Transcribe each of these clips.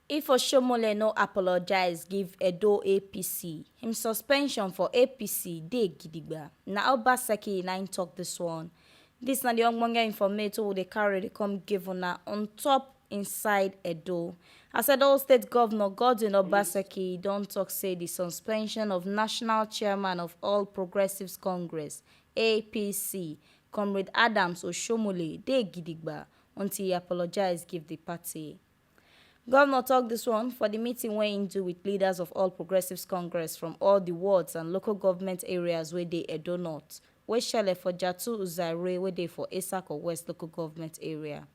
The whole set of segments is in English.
If Oshiomhole no apologize, give Edo APC. Him suspension for APC dey Gidigba. Na Obaseki na talk this one. This na the ogbonge information wey dey carry dey come give una on top inside Edo. As Edo State Governor Godwin Obaseki don talk say the suspension of National Chairman of All Progressives Congress (APC), Comrade Adams Oshiomhole dey Gidigba until he apologize give the party. Governor talk this one for the meeting wey he do with leaders of All Progressives Congress from all the wards and local government areas wey dey Edo North, wey shele for Jatu Uzare wey dey for Esako West local government area.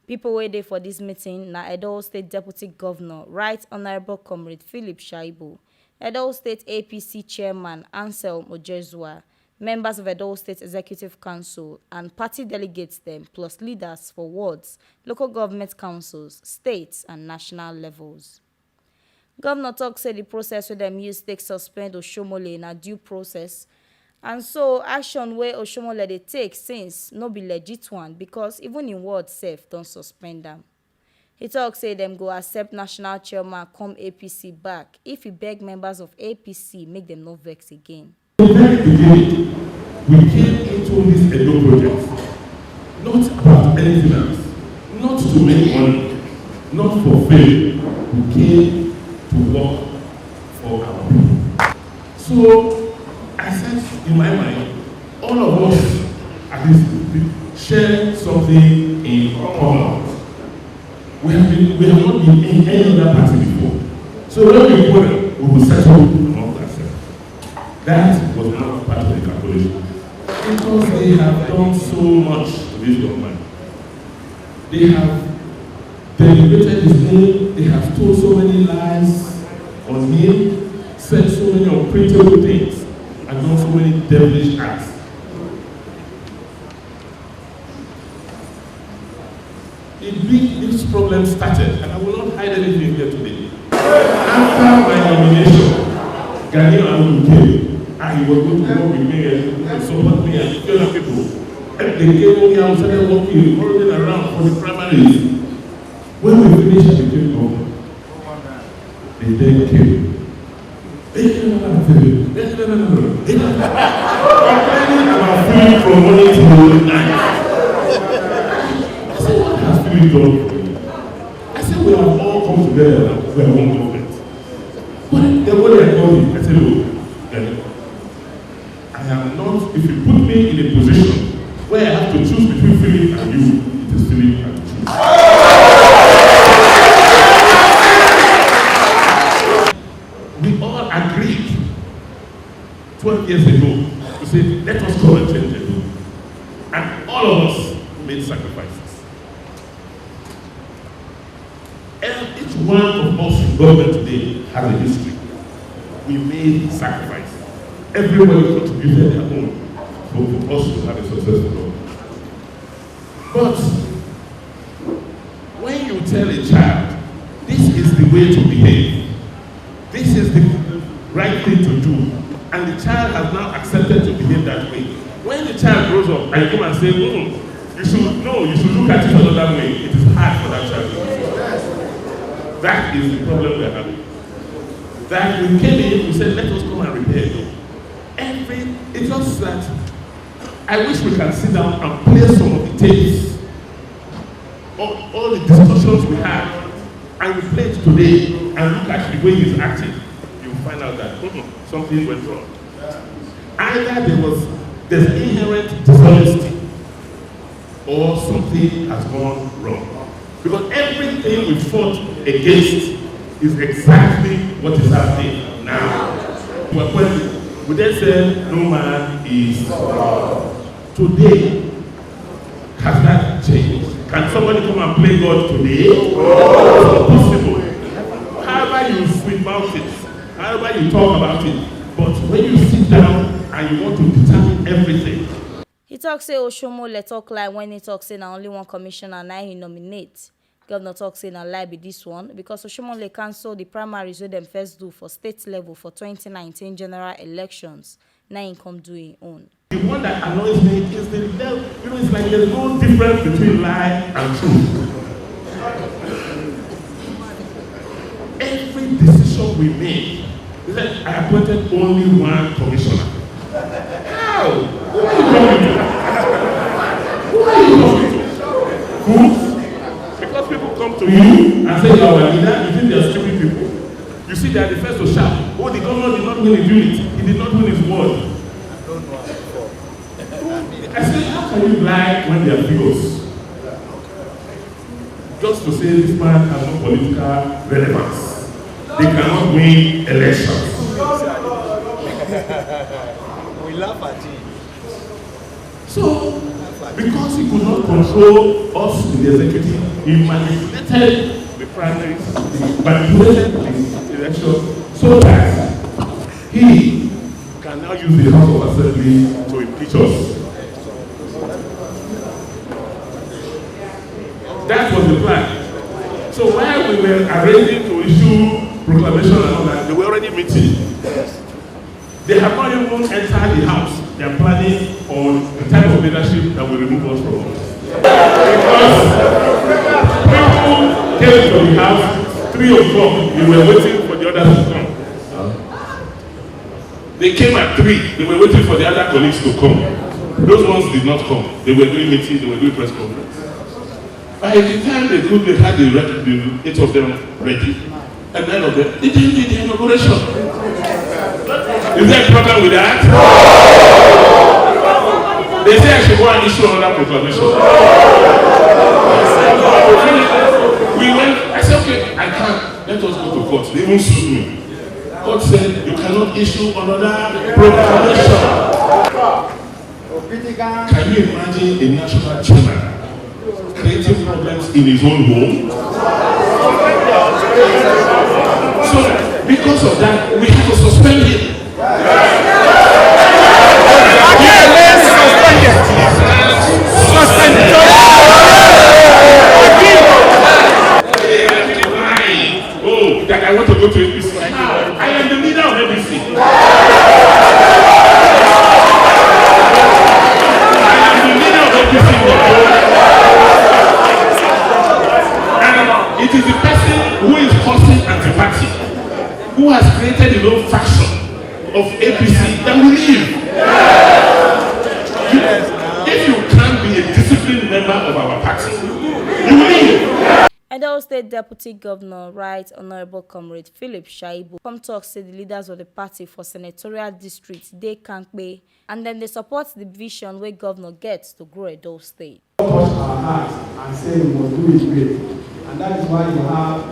People wey dey for this meeting na Edo State Deputy Governor, Right Honorable Comrade Philip Shaibu, Edo State APC Chairman Ansel Mojezua, members of Edo State Executive Council and party delegates them, plus leaders for wards, local government councils, states and national levels. Governor talk say the process wey dem use take suspend Oshiomhole na due process, and so action wey Oshiomhole dey take since no be legit one because even in ward sef don suspend am. He talk say dem go accept national chairman come APC back if he beg members of APC make them no vex again. From the very beginning, we came into this Edo project not about anything else, not to make money, not for fame. We came to work for our people. So I said in my mind, all of us at least share something in common. We have not been in any other party before. So when we go, we will settle among ourselves. That was not part of the calculation. Because they have done so much to this government. They have denigrated his name, they have told so many lies on him, said so many unprintable things, and done so many devilish acts. This problem started, and I will not hide anything here today. After my nomination, Ghanaian came. He was going to work with me and support me and the other people. And they came over here and started working, rolling around for the primaries. When we finished, I became governor. They then came. Complaining about food from morning to night. I said, what has Philip done for me? I said, we have all come together. We are one government. But then when I called him, I said, look, I am not, if you put me in a position where I have to choose between Philip and you, it is Philip and you. We all agreed 12 years ago to say, let us come and change it. And all of us made sacrifices. And each one of us in government today has a history. We made sacrifices. Everybody contributed their own for us to have a successful government. But when you tell a child, this is the way to behave, this is the right thing to do, and the child has now accepted to behave that way, when the child grows up and you come and say, you should look at it another way, it is hard for that child to do. That is the problem we are having. That we came in, we said, let us come and repair it. It's just that I wish we can sit down and play some of the tapes, all the discussions we had, and we play it today and look at the way he's acting. You'll find out that something went wrong. Either there's inherent dishonesty or something has gone wrong. Because everything we fought against is exactly what is happening now. We then say, no man is God. Today, has that changed? Can somebody come and play God today? It's not possible. However you sweet mouth it, however you talk about it, but when you sit down and you want to determine everything. He talk say Oshiomhole talk like when he talk say na only one commissioner now he nominate. Governor talk say na lie be this one because Oshiomhole cancel the primaries wey dem first do for state level for 2019 general elections. Now im come do im own. The one that annoys me is the it's like there's no difference between lie and truth. Every decision we make, is that I appointed only one commissioner. How? Who are you talking to? Who are you talking to? Who? Because people come to you and say you are a leader, you think they are stupid people. You see they are the first to shout, oh, the governor did not win his unit, he did not win his word. I say, how can you lie when they are figures? Just to say this man has no political relevance. They cannot win elections. We laugh at him. So, because he could not control us in the executive, he manipulated the primaries, manipulated the election, so that he can now use the House of Assembly to impeach us. That was the plan. So while we were arranging to issue proclamation and all that, they were already meeting. They have not even entered the house. They are planning on the type of leadership that will remove us from office. Because people came to the house 3 o'clock, we were waiting for the others to come. They came at 3, they were waiting for the other colleagues to come. Those ones did not come. They were doing meetings, they were doing press conference. By the time they could, they had the 8 of them ready. And 9 of them, they didn't do the inauguration. Is there a problem with that? They say I should go and issue another proclamation. We went, I said, okay, I can't. Let us go to court. They even sued me. Court said, you cannot issue another proclamation. Can you imagine a national chairman creating problems in his own home? So, because of that, we have to suspend him. Oh, that I want to go to APC. I am the leader of APC. I am the leader of APC. And it is the person who is causing antipathy, who has created his own faction of APC that will leave. If you can't be a disciplined member of our party, you will leave. Edo State Deputy Governor, Right Honorable Comrade Philip Shaibu, come talk say the leaders of the party for senatorial district they can't pay, and then they support the vision where governor gets to grow Edo State. Touch our hearts and say we must do it great, and that is why you have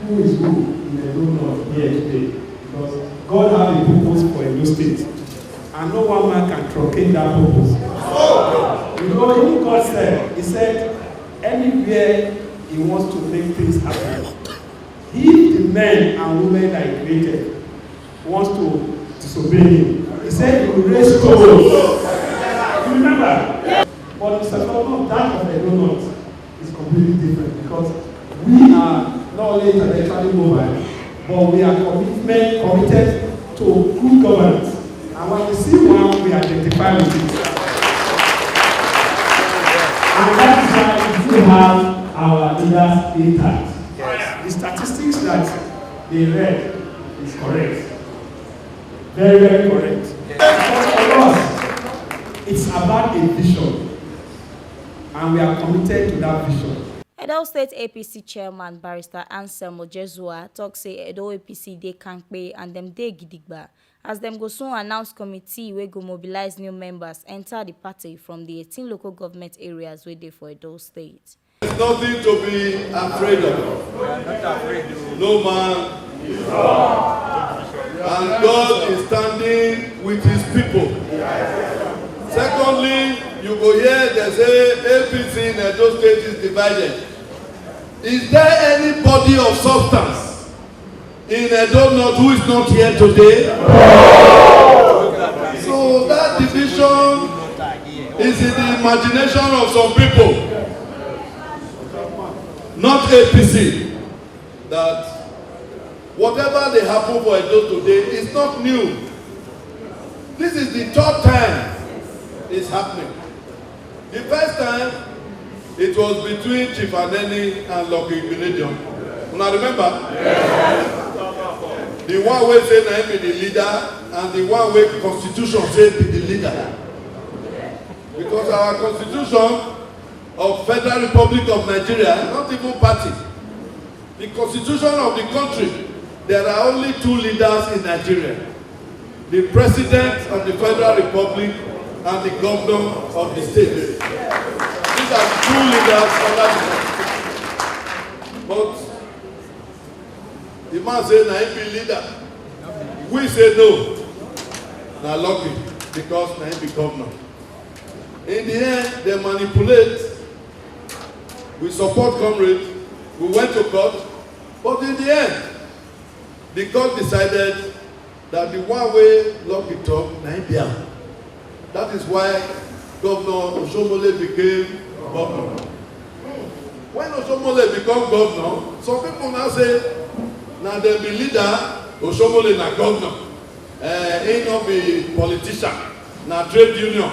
who is who in the room of here today, because God has a purpose for Edo State, and no one man can truncate that purpose. You know, even God said, He said, anywhere He wants to make things happen, if the men and women that He created wants to disobey Him, He said He will raise stones. You remember? But the circumstance that of Edo North is completely different, because we are not only intellectually mobile, but we are committed to good governance. And when we see one, we identify with it. And that is why we still have our leaders intact. Yes. The statistics that they read is correct. Very, very correct. Yes. Because for us, it's about a vision. And we are committed to that vision. Edo State APC Chairman Barrister Anselmo Jezua talk say Edo APC they can't pay and them they Gidigba, as them go soon announce committee where go mobilize new members enter the party from the 18 local government areas where they for Edo State. There's nothing to be afraid of. We are not afraid. No man is wrong. And God is standing with His people. Secondly, you go here, they say APC in Edo State is divided. Is there anybody of substance in Edo North who is not here today? So that division is in the imagination of some people. not APC, that whatever they happen for Edo today is not new. This is the third time it's happening. The first time, it was between Chief Aneni and Lucky Benedium. Una remember? Yes. The one way say na him be the leader, and the one way constitution say be the leader. Because our constitution of Federal Republic of Nigeria, not even party, the constitution of the country, there are only two leaders in Nigeria: the president of the Federal Republic and the governor of the state. These are the two leaders under the constitution. But the man say na him be leader. We say no. Na lucky because na him be governor. In the end, they manipulate. We support comrades. We went to court. But in the end, the court decided that the one way lucky talk na him be am. That is why Governor Oshiomhole became governor. When Oshiomhole become governor, some people now say, now dem be leader, Oshiomhole na governor. He no be politician, na trade union.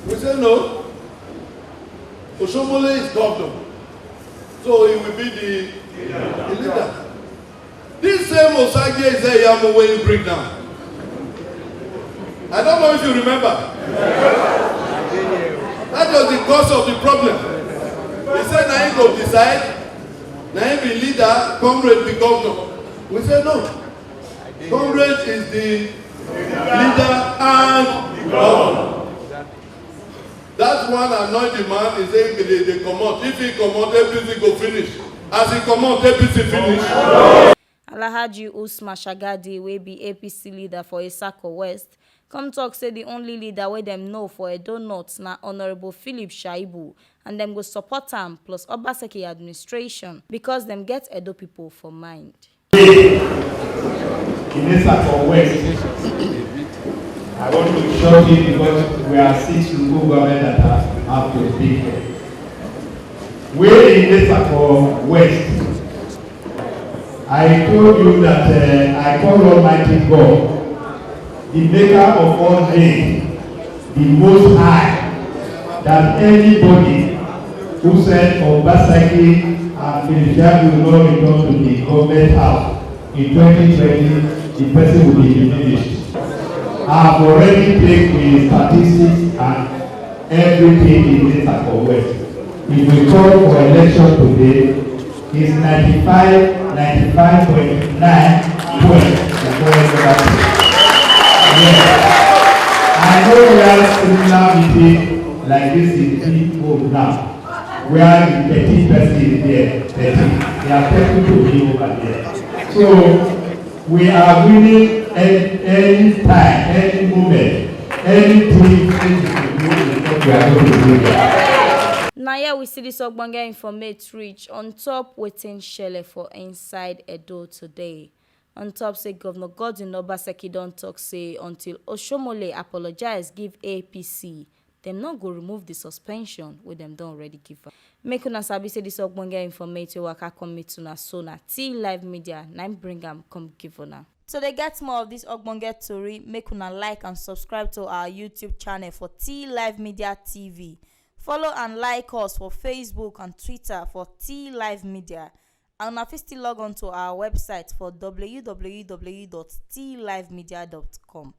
We say no. Oshiomhole is governor, so he will be the leader. This same Osage is a Yamu wey you bring down. I don't know if you remember. That was the cause of the problem. He said na him go decide, na him be leader, comrade be governor. We say no. Comrade is the leader and governor. That one annoy the man, he say they comot. If he comot, APC go finish. As he comot, APC finish. Alhaji Usman Shagadi wey be APC leader for Isako West come talk say the only leader wey dem know for Edo North na Honorable Philip Shaibu, and dem go support am plus Obaseki administration because dem get Edo people for mind. In Isako West, I want to show you because we are 6 local government that have to speak here. We in Isako West, I told you that I call Almighty God, the maker of all things, the most high, that anybody who said Obaseki and Philip will not return to the government house in 2020, the person will be diminished. I have already taken the statistics and everything in this West. If we call for election today, it's 95.9 points before everybody. Yes. I know we have similar meeting like this in people now, where the 13 person is there, 13. They are taking to be over there. So we are winning any time, any moment, anything we are going to do there. Now here we see this ogbonge informate reach on top wetin shele for inside Edo today. On top say Governor Godwin Obaseki don talk say until Oshiomhole apologize give APC, dem no go remove the suspension wey dem don already give am. Make una sabi say this ogbonge informate waka come meet una so na T Live Media na im bring am come give una. So they get more of this ogbonge tori, make una like and subscribe to our YouTube channel for T Live Media TV. Follow and like us for Facebook and Twitter for T Live Media. And una fit still log on to our website for www.tlivemedia.com.